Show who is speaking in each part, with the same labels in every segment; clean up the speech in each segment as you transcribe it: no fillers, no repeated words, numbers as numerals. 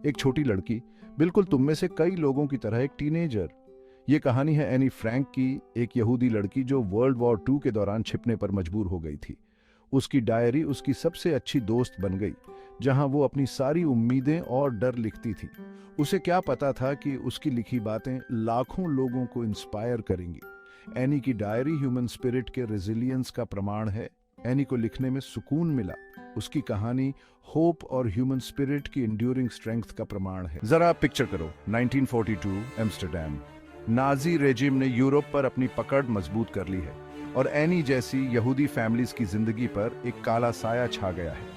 Speaker 1: एक छोटी लड़की, बिल्कुल तुम में से कई लोगों की तरह एक टीनेजर। ये कहानी है एनी फ्रैंक की, एक यहूदी लड़की जो वर्ल्ड वॉर 2 के दौरान छिपने पर मजबूर हो गई थी। उसकी डायरी उसकी सबसे अच्छी दोस्त बन गई, जहां वो अपनी सारी उम्मीदें और डर लिखती थी। उसे क्या पता था कि उसकी लिखी बातें लाखों लोगों को इंस्पायर करेंगी। एनी की डायरी ह्यूमन स्पिरिट के रेजिलियंस का प्रमाण है। एनी को लिखने में सुकून मिला। उसकी कहानी होप और ह्यूमन स्पिरिट की इंड्यूरिंग स्ट्रेंथ का प्रमाण है। जरा पिक्चर करो, 1942 एम्स्टरडैम। नाजी रेजिम ने यूरोप पर अपनी पकड़ मजबूत कर ली है और एनी जैसी यहूदी फैमिलीज की जिंदगी पर एक काला साया छा गया है।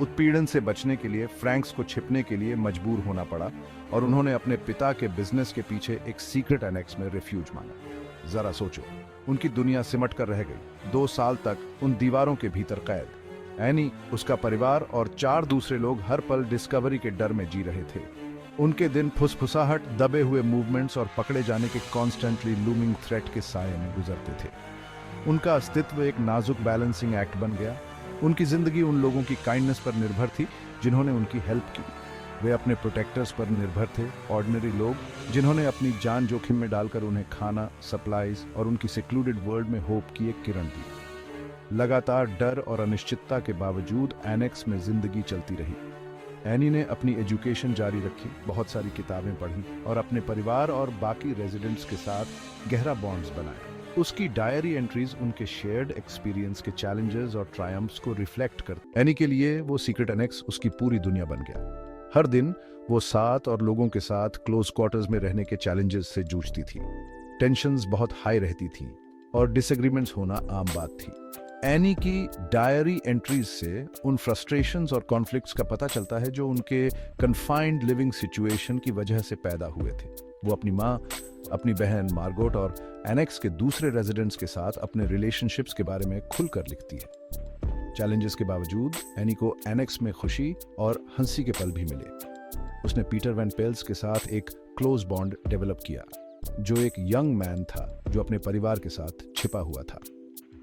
Speaker 1: उत्पीड़न से बचने के लिए फ्रैंक्स को छिपने के लिए मजबूर होना पड़ा और उन्होंने अपने पिता के बिजनेस के पीछे एक सीक्रेट एनेक्स में रिफ्यूज मांगा। जरा सोचो, उनकी दुनिया सिमट कर रह गई। 2 साल तक उन दीवारों के भीतर कैद। एनी, उसका परिवार और 4 दूसरे लोग हर पल डिस्कवरी के डर में जी रहे थे। उनके दिन फुसफुसाहट, दबे हुए मूवमेंट्स और पकड़े जाने के कॉन्स्टेंटली लूमिंग थ्रेट के साये में गुजरते थे। उनका अस्तित्व एक नाजुक बैलेंसिंग एक्ट बन गया। उनकी जिंदगी उन लोगों की काइंडनेस पर निर्भर थी जिन्होंने उनकी हेल्प की। वे अपने प्रोटेक्टर्स पर निर्भर थे, ऑर्डिनरी लोग जिन्होंने अपनी जान जोखिम में डालकर उन्हें खाना, सप्लाईज और उनकी सेक्लूडेड वर्ल्ड में होप की एक किरण दी। लगातार डर और अनिश्चितता के बावजूद एनेक्स में जिंदगी चलती रही। एनी ने अपनी एजुकेशन जारी रखी, बहुत सारी किताबें पढ़ी और अपने परिवार और बाकी रेजिडेंट्स के साथ गहरा बॉन्ड्स बनाए। उसकी डायरी एंट्रीज उनके शेयर्ड एक्सपीरियंस के चैलेंजेस और ट्रायम्फ्स को रिफ्लेक्ट करती। एनी के लिए वो सीक्रेट एनेक्स उसकी पूरी दुनिया बन गया। हर दिन वो साथ और लोगों के साथ क्लोज क्वार्टर्स में रहने के चैलेंजेस से जूझती थी। टेंशन्स बहुत हाई रहती थी और डिसएग्रीमेंट्स होना आम बात थी। एनी की डायरी एंट्रीज से उन फ्रस्ट्रेशंस और कॉन्फ्लिक्ट्स का पता चलता है जो उनके कन्फाइंड लिविंग सिचुएशन की वजह से पैदा हुए थे। वो अपनी माँ, अपनी बहन मार्गोट और एनेक्स के दूसरे रेजिडेंट्स के साथ अपने रिलेशनशिप्स के बारे में खुलकर लिखती है। चैलेंजेस के बावजूद एनी को एनेक्स में खुशी और हंसी के पल भी मिले। उसने पीटर वैन पेल्स के साथ एक क्लोज बॉन्ड डेवलप किया, जो एक यंग मैन था जो अपने परिवार के साथ छिपा हुआ था।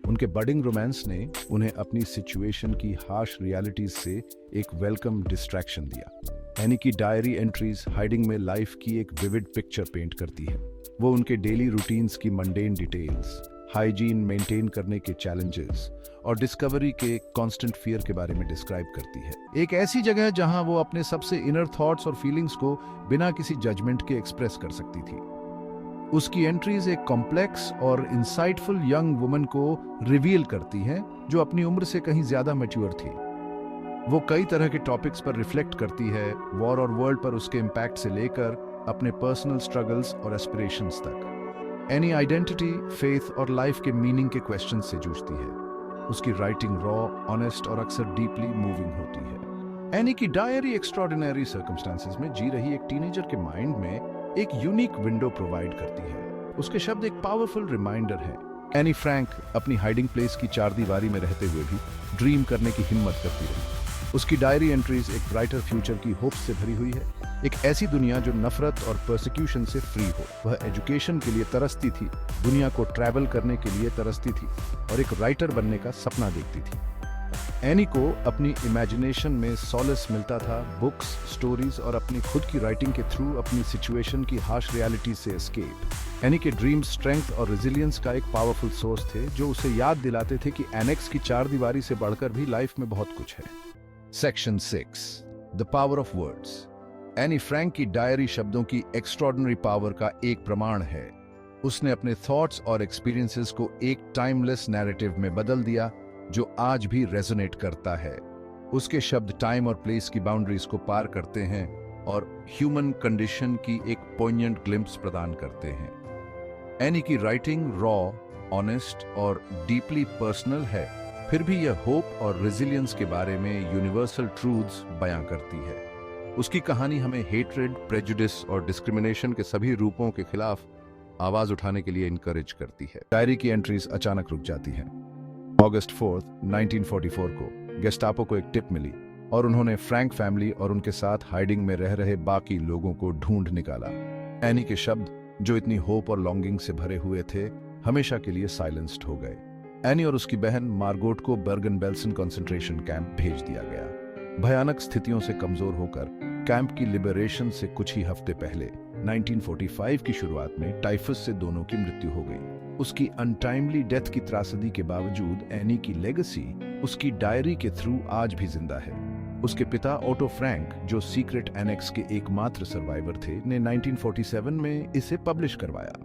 Speaker 1: उनके बडिंग रोमांस ने उन्हें अपनी सिचुएशन की हार्श रियलिटीज से एक वेलकम डिस्ट्रैक्शन दिया। एनी की डायरी एंट्रीज हाइडिंग में लाइफ की एक विविड पिक्चर पेंट करती है। वो उनके डेली रूटीन्स की मंडेन डिटेल्स, हाइजीन मेंटेन करने के चैलेंजेस और डिस्कवरी के कांस्टेंट फियर के बारे में डिस्क्राइब करती है। एक ऐसी जगह जहां वो अपने सबसे इनर थॉट्स और फीलिंग्स को बिना किसी जजमेंट के एक्सप्रेस कर सकती थी। उसकी एंट्रीज एक कॉम्प्लेक्स और इंसाइटफुल यंग वुमन को रिवील करती हैं जो अपनी उम्र से कहीं ज्यादा मैच्योर थी। वो कई तरह के टॉपिक्स पर रिफ्लेक्ट करती है, वॉर और वर्ल्ड पर उसके इम्पैक्ट से लेकर अपने पर्सनल स्ट्रगल्स और एस्पिरेशंस तक। एनी आइडेंटिटी, फेथ और लाइफ के मीनिंग के क्वेश्चन से जूझती है। उसकी राइटिंग रॉ, ऑनेस्ट और अक्सर डीपली मूविंग होती है। एनी की डायरी एक्स्ट्रॉर्डिनरी सर्कमस्टांसेस में जी रही एक टीनेजर के माइंड में एक यूनिक विंडो प्रोवाइड करती है। उसके शब्द एक पावरफुल रिमाइंडर है। एनी फ्रैंक अपनी हाइडिंग प्लेस की 4 दीवारी में रहते हुए भी ड्रीम करने की हिम्मत करती रही। उसकी डायरी एंट्रीज एक ब्राइटर फ्यूचर की होप से भरी हुई है, एक ऐसी दुनिया जो नफरत और परसिक्यूशन से फ्री हो। वह एजुकेशन के लिए तरसती थी, दुनिया को ट्रैवल करने के लिए तरसती थी और एक राइटर बनने का सपना देखती थी। एनी को अपनी इमेजिनेशन में सॉलेस मिलता था, बुक्स, स्टोरीज और अपनी खुद की राइटिंग के थ्रू अपनी सिचुएशन की हार्श रियलिटी से एस्केप। एनी के ड्रीम, स्ट्रेंथ और रेजिलियंस का एक पावरफुल सोर्स थे जो उसे याद दिलाते थे कि एनेक्स की 4 दीवारी से बढ़कर भी लाइफ में बहुत कुछ है। Section 6, the power of words. Anne Frank की डायरी शब्दों की एक्स्ट्रॉर्डिनरी पावर का एक प्रमाण है। उसने अपने थॉट्स और एक्सपीरियंसेस को एक टाइमलेस नैरेटिव में बदल दिया जो आज भी रेजोनेट करता है। उसके शब्द टाइम और प्लेस की बाउंड्रीज को पार करते हैं और ह्यूमन कंडीशन की एक पोइग्नेंट ग्लिम्प्स प्रदान करते हैं। एनी की राइटिंग रॉ, ऑनेस्ट और डीपली पर्सनल है, फिर भी यह होप और रेजिलियंस के बारे में यूनिवर्सल ट्रूथ्स बयां करती है। उसकी कहानी हमें हेट्रेड, प्रेजुडिस और डिस्क्रिमिनेशन के सभी रूपों के खिलाफ आवाज उठाने के लिए इनकरेज करती है। डायरी की एंट्रीज अचानक रुक जाती हैं। अगस्त 4, 1944 को गेस्टापो को एक टिप मिली और उन्होंने फ्रैंक फैमिली और उनके साथ हाइडिंग में रह रहे बाकी लोगों को ढूंढ निकाला। एनी के शब्द, जो इतनी होप और लॉन्गिंग से भरे हुए थे, हमेशा के लिए साइलेंस्ड हो गए। एनी और उसकी बहन मार्गोट को बर्गन बेल्सन कंसंट्रेशन कैंप भेज दिया गया। भयानक स्थितियों से कमजोर होकर कैंप की लिबरेशन से कुछ ही हफ्ते पहले 1945 की शुरुआत में टाइफस से दोनों की मृत्यु हो गई। उसकी अनटाइमली डेथ की त्रासदी के बावजूद एनी की लेगेसी उसकी डायरी के थ्रू आज भी जिंदा है। उसके पिता ओटो फ्रैंक, जो सीक्रेट एनेक्स के एकमात्र सर्वाइवर थे, ने 1947 में इसे पब्लिश करवाया।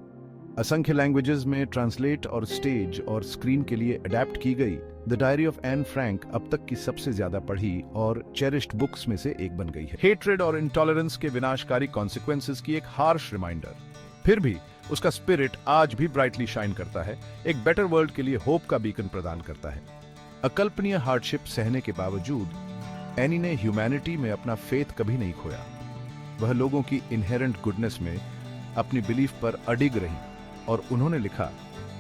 Speaker 1: असंख्य लैंग्वेजेस में ट्रांसलेट और स्टेज और स्क्रीन के लिए अडेप्ट की गई the diary of Anne Frank अब तक की सबसे ज्यादा पढ़ी और चेरिश्ड बुक्स में से एक बन गई है। हेट्रेड और इंटॉलरेंस के विनाशकारी कॉन्सिक्वेंसेस की एक हार्श रिमाइंडर। फिर भी उसका स्पिरिट आज भी ब्राइटली शाइन करता है, एक बेटर वर्ल्ड के लिए होप का बीकन प्रदान करता है। अकल्पनीय हार्डशिप सहने के बावजूद एनी ने ह्यूमैनिटी में अपना फेथ कभी नहीं खोया। वह लोगों की इनहेरेंट गुडनेस में अपनी बिलीफ पर अडिग रही और उन्होंने लिखा,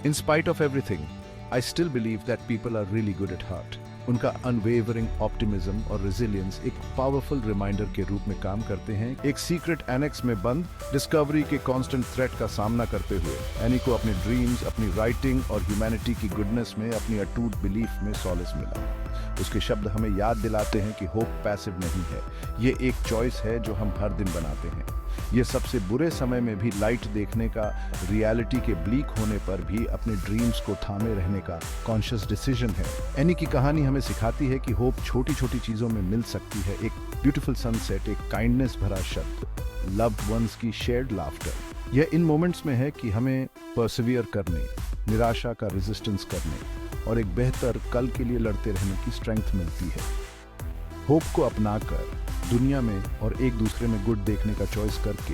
Speaker 1: in spite of everything I still believe that people are really good at heart. उनका अनवेवरिंग ऑप्टिमिज्म और रेजिलियंस एक पावरफुल रिमाइंडर के रूप में काम करते हैं। एक सीक्रेट एनेक्स में बंद डिस्कवरी के कांस्टेंट थ्रेट का सामना करते हुए एनी को अपने ड्रीम्स, अपनी राइटिंग और ह्यूमैनिटी की गुडनेस में अपनी अटूट बिलीफ में सॉलिस मिला। उसके शब्द हमें याद दिलाते हैं कि होप पैसिव नहीं है, ये एक चॉइस है जो हम हर दिन बनाते हैं। ये सबसे बुरे समय में भी लाइट देखने का, रियलिटी के ब्लीक होने पर भी अपने ड्रीम्स को थामे रहने का कॉन्शियस डिसीजन है। एनी की कहानी हमें सिखाती है कि होप छोटी छोटी चीजों में मिल सकती है। एक ब्यूटीफुल सनसेट, एक काइंडनेस भरा शब्द, लव्ड वंस की शेयर्ड लाफ्टर। यह इन मोमेंट्स में है कि हमें परसिवियर करने, निराशा का रेजिस्टेंस करने और एक बेहतर कल के लिए लड़ते रहने की स्ट्रेंथ मिलती है। होप को अपनाकर दुनिया में और एक दूसरे में गुड देखने का चॉइस करके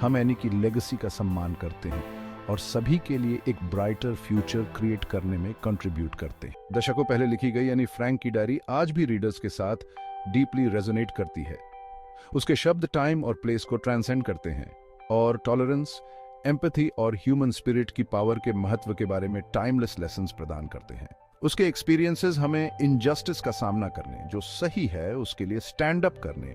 Speaker 1: हम एनी की लेगेसी का सम्मान करते हैं और सभी के लिए एक ब्राइटर फ्यूचर क्रिएट करने में कंट्रीब्यूट करते हैं। दशकों पहले लिखी गई यानी फ्रैंक की डायरी आज भी रीडर्स के साथ डीपली रेजोनेट करती है। उसके शब्द टाइम और प्लेस को ट्रांसेंड करते हैं और टॉलरेंस, एम्पैथी और ह्यूमन स्पिरिट की पावर के महत्व के बारे में टाइमलेस लेसन्स प्रदान करते हैं। उसके एक्सपीरियंसेस हमें इनजस्टिस का सामना करने, जो सही है उसके लिए स्टैंड अप करने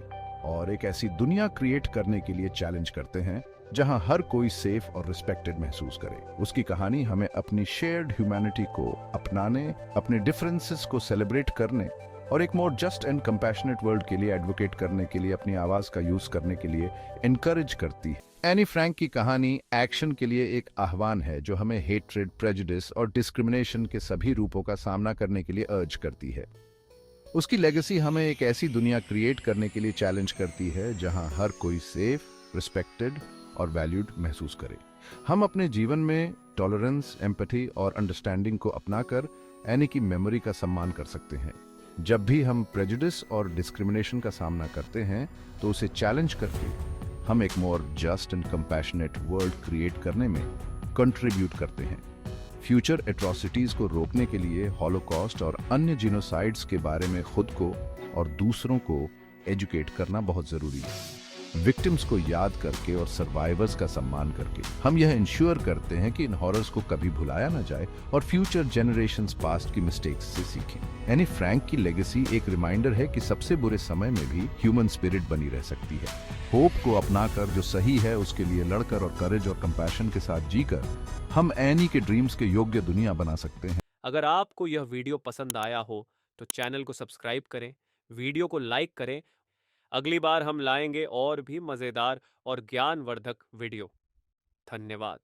Speaker 1: और एक ऐसी दुनिया क्रिएट करने के लिए चैलेंज करते हैं जहां हर कोई सेफ और रिस्पेक्टेड महसूस करे। उसकी कहानी हमें अपनी शेयर्ड ह्यूमैनिटी को अपनाने, अपने डिफरेंसेस को सेलिब्रेट करने और एक more just and compassionate world के लिए एडवोकेट करने के लिए अपनी आवाज का यूज करने के लिए एनकरेज करती है। एनी फ्रैंक की कहानी एक्शन के लिए एक आह्वान है जो हमें हेट्रेड, प्रेजुडिस और डिस्क्रिमिनेशन के सभी रूपों का सामना करने के लिए अर्ज करती है। उसकी लेगेसी हमें एक ऐसी दुनिया क्रिएट करने के लिए चैलेंज करती है जहां हर कोई सेफ, रिस्पेक्टेड और वैल्यूड महसूस करे। हम अपने जीवन में टॉलरेंस, एम्पैथी और अंडरस्टैंडिंग को अपनाकर एनी की मेमोरी का सम्मान कर सकते हैं। जब भी हम प्रेजुडिस और डिस्क्रिमिनेशन का सामना करते हैं तो उसे चैलेंज करके हम एक more just and compassionate world create करने में कंट्रीब्यूट करते हैं। फ्यूचर एट्रॉसिटीज को रोकने के लिए हॉलोकॉस्ट और अन्य जिनोसाइड्स के बारे में खुद को और दूसरों को एजुकेट करना बहुत जरूरी है। विक्टिम्स को याद करके और सर्वाइवर्स का सम्मान करके हम यह इंश्योर करते हैं कि इन हॉरर्स को कभी भुलाया ना जाए और फ्यूचर जनरेशंस पास्ट की मिस्टेक्स से सीखें। एनी फ्रैंक की लेगेसी एक रिमाइंडर है कि सबसे बुरे समय में भी ह्यूमन स्पिरिट बनी रह सकती है। होप को अपनाकर जो सही है उसके लिए लड़कर और करेज और कंपैशन के साथ जीकर हम एनी के ड्रीम्स के योग्य दुनिया बना सकते हैं।
Speaker 2: अगर आपको यह वीडियो पसंद आया हो तो चैनल को सब्सक्राइब करें, वीडियो को लाइक करें। अगली बार हम लाएंगे और भी मजेदार और ज्ञानवर्धक वीडियो। धन्यवाद।